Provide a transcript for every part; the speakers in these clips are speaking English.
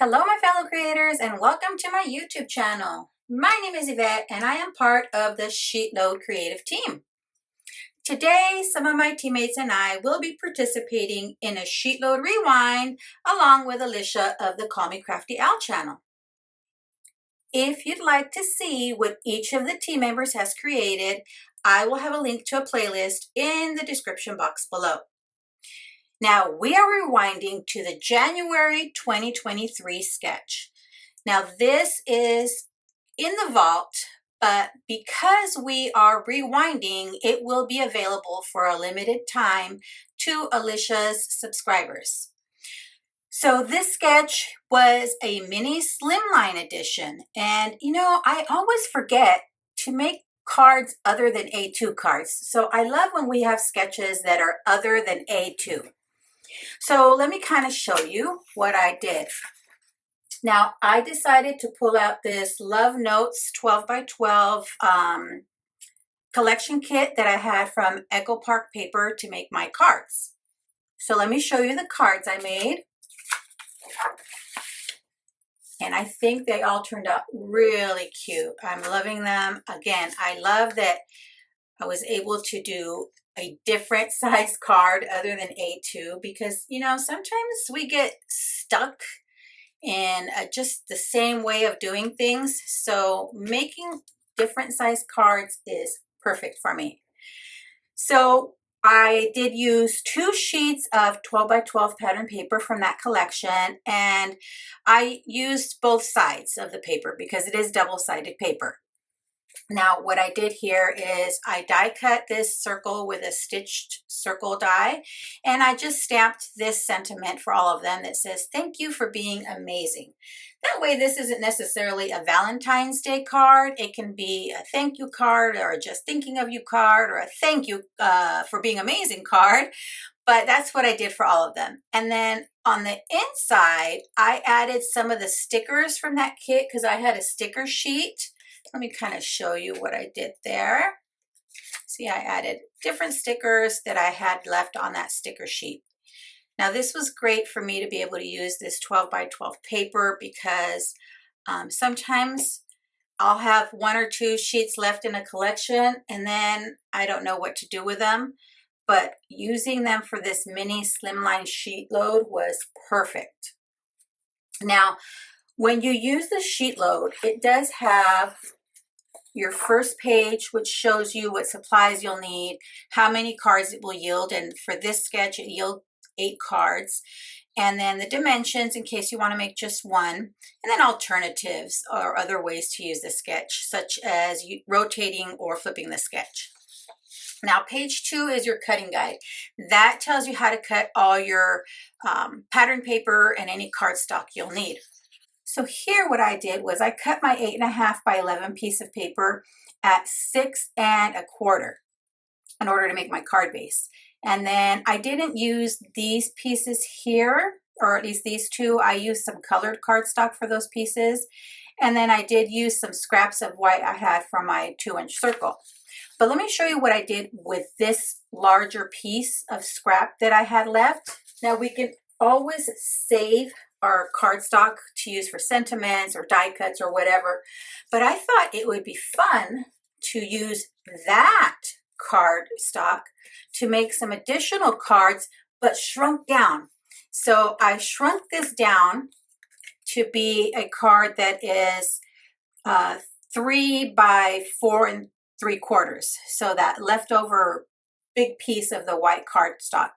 Hello my fellow creators and welcome to my YouTube channel. My name is Yvette and I am part of the SheetLoad creative team. Today some of my teammates and I will be participating in a SheetLoad rewind along with Alicia of the Call Me Crafty Al channel. If you'd like to see what each of the team members has created, I will have a link to a playlist in the description box below. Now we are rewinding to the January 2023 sketch. Now this is in the vault, but because we are rewinding, it will be available for a limited time to Alicia's subscribers. So this sketch was a mini slimline edition, and I always forget to make cards other than A2 cards. So I love when we have sketches that are other than A2. So let me kind of show you what I did. Now I decided to pull out this Love Notes 12 by 12 collection kit that I had from Echo Park Paper to make my cards. So let me show you the cards I made. And I think they all turned out really cute. I'm loving them. Again, I love that I was able to do a different size card other than A2 because, sometimes we get stuck in just the same way of doing things. So making different size cards is perfect for me. So I did use 2 sheets of 12 by 12 pattern paper from that collection, and I used both sides of the paper because it is double-sided paper. Now what I did here is I die cut this circle with a stitched circle die, and I just stamped this sentiment for all of them that says, "Thank you for being amazing." That way this isn't necessarily a Valentine's Day card. It can be a thank you card or a just thinking of you card or a thank you for being amazing card. But that's what I did for all of them. And then on the inside, I added some of the stickers from that kit because I had a sticker sheet. Let me kind of show you what I did there. See, I added different stickers that I had left on that sticker sheet. Now this was great for me to be able to use this 12 by 12 paper because sometimes I'll have 1 or 2 sheets left in a collection and then I don't know what to do with them. But using them for this mini slimline sheet load was perfect. Now, when you use the sheet load, it does have your first page, which shows you what supplies you'll need, how many cards it will yield, and for this sketch it yielded 8 cards, and then the dimensions in case you want to make just one, and then alternatives or other ways to use the sketch, such as rotating or flipping the sketch. Now page 2 is your cutting guide. That tells you how to cut all your pattern paper and any cardstock you'll need. So here what I did was I cut my 8.5 by 11 piece of paper at 6 1/4 in order to make my card base. And then I didn't use these pieces here, or at least these 2. I used some colored cardstock for those pieces. And then I did use some scraps of white I had from my 2-inch circle. But let me show you what I did with this larger piece of scrap that I had left. Now we can always save our cardstock to use for sentiments or die cuts or whatever, but I thought it would be fun to use that cardstock to make some additional cards, but shrunk down. So I shrunk this down to be a card that is 3 by 4 3/4. So that leftover big piece of the white cardstock.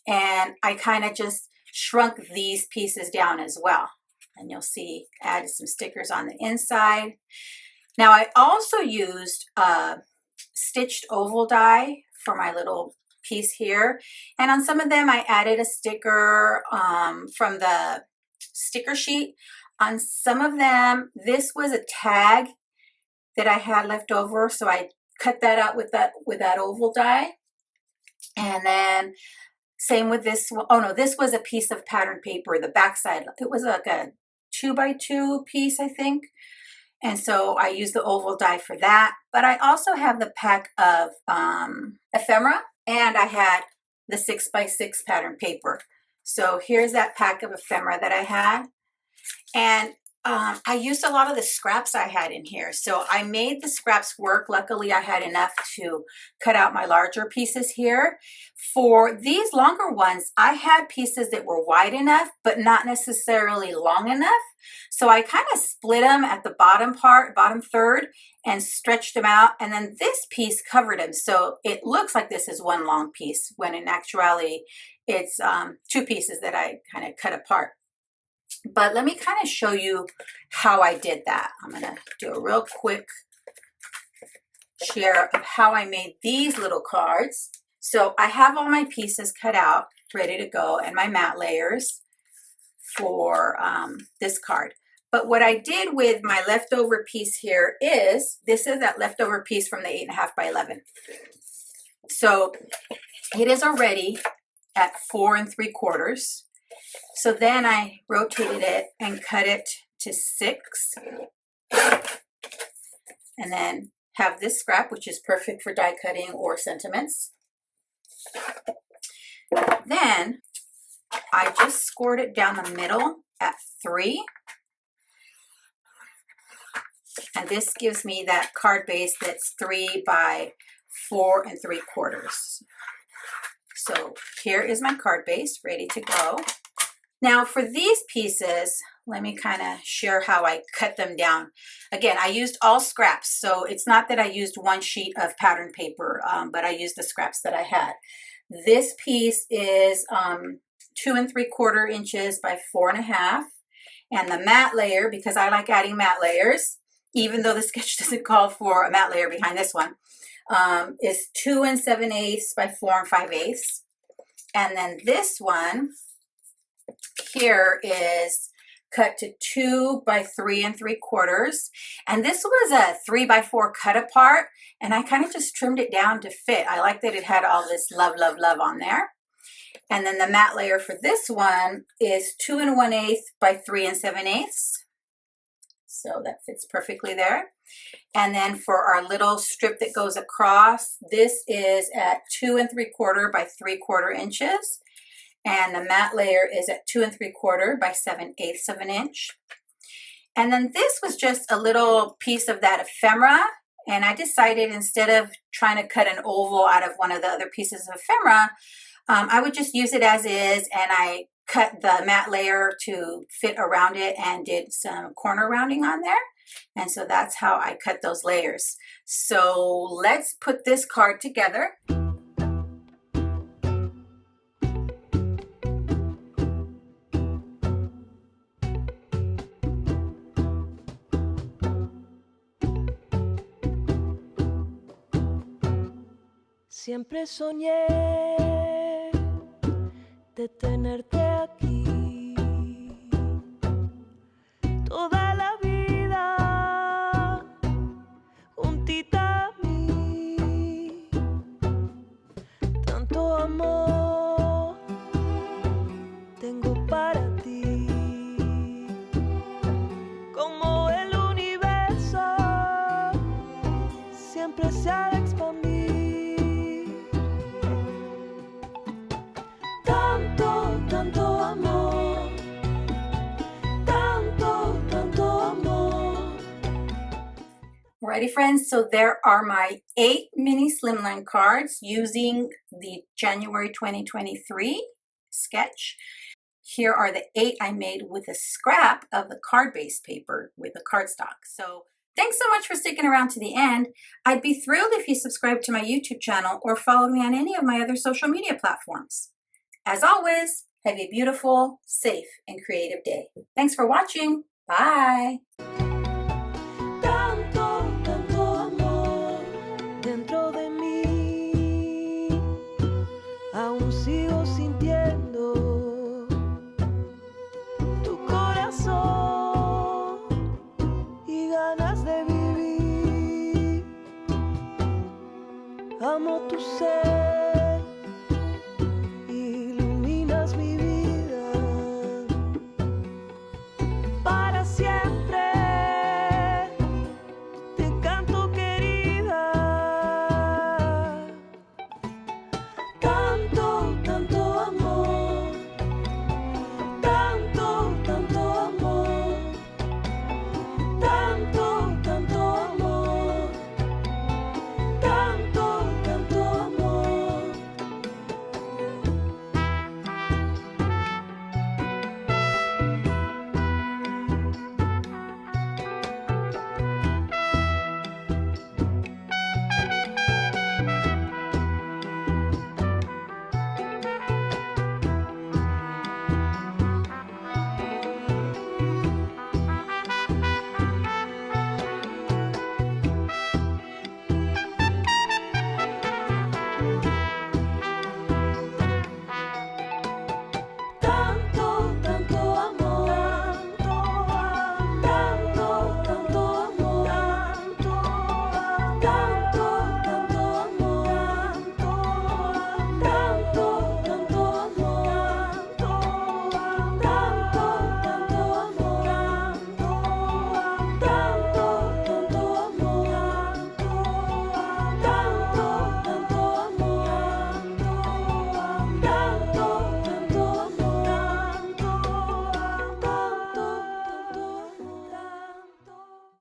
And I kind of just shrunk these pieces down as well. And you'll see I added some stickers on the inside. Now I also used a stitched oval die for my little piece here. And on some of them I added a sticker from the sticker sheet. On some of them, this was a tag that I had left over, so I cut that out with that oval die. And then same with this one. Oh no, this was a piece of pattern paper, the backside. It was like a 2 by 2 piece, I think. And so I used the oval die for that. But I also have the pack of ephemera, and I had the 6 by 6 pattern paper. So here's that pack of ephemera that I had. And I used a lot of the scraps I had in here. So I made the scraps work. Luckily, I had enough to cut out my larger pieces here. For these longer ones, I had pieces that were wide enough, but not necessarily long enough. So I kind of split them at the bottom part, bottom third, and stretched them out. And then this piece covered them. So it looks like this is one long piece, when in actuality, it's two pieces that I kind of cut apart. But let me kind of show you how I did that. I'm going to do a real quick share of how I made these little cards. So I have all my pieces cut out, ready to go, and my mat layers for this card. But what I did with my leftover piece here is, this is that leftover piece from the 8.5 by 11. So it is already at 4 3/4. So then I rotated it and cut it to 6, and then have this scrap, which is perfect for die cutting or sentiments. Then I just scored it down the middle at 3, and this gives me that card base that's 3 by 4 3/4. So here is my card base ready to go. Now for these pieces, let me kind of share how I cut them down. Again, I used all scraps, so it's not that I used one sheet of pattern paper, but I used the scraps that I had. This piece is 2 3/4 inches by 4.5, and the mat layer, because I like adding mat layers, even though the sketch doesn't call for a mat layer behind this one, is 2 7/8 by 4 5/8. And then this one here is cut to 2 by 3 3/4, and this was a 3 by 4 cut apart, and I kind of just trimmed it down to fit. I like that it had all this love on there. And then the mat layer for this one is 2 1/8 by 3 7/8, so that fits perfectly there. And then for our little strip that goes across, this is at 2 3/4 by 3/4 inches. And the mat layer is at 2 3/4 by 7/8 of an inch. And then this was just a little piece of that ephemera. And I decided, instead of trying to cut an oval out of one of the other pieces of ephemera, I would just use it as is. And I cut the mat layer to fit around it and did some corner rounding on there. And so that's how I cut those layers. So let's put this card together. Siempre soñé de tenerte aquí toda la vida, juntita a mí. Tanto amor tengo para ti, como el universo siempre se ha de expandir. Tanto amor, tanto amor. Alrighty, friends, so there are my 8 mini slimline cards using the January 2023 sketch. Here are the 8 I made with a scrap of the card base paper with the cardstock. So thanks so much for sticking around to the end. I'd be thrilled if you subscribed to my YouTube channel or followed me on any of my other social media platforms. As always, have a beautiful, safe, and creative day. Thanks for watching. Bye. Tanto amor dentro de mí, aún sigo sintiendo tu corazón y ganas de vivir. Amo tu ser, iluminas mi vida para siempre. Te canto, querida. Tanto amor, tanto amor. go.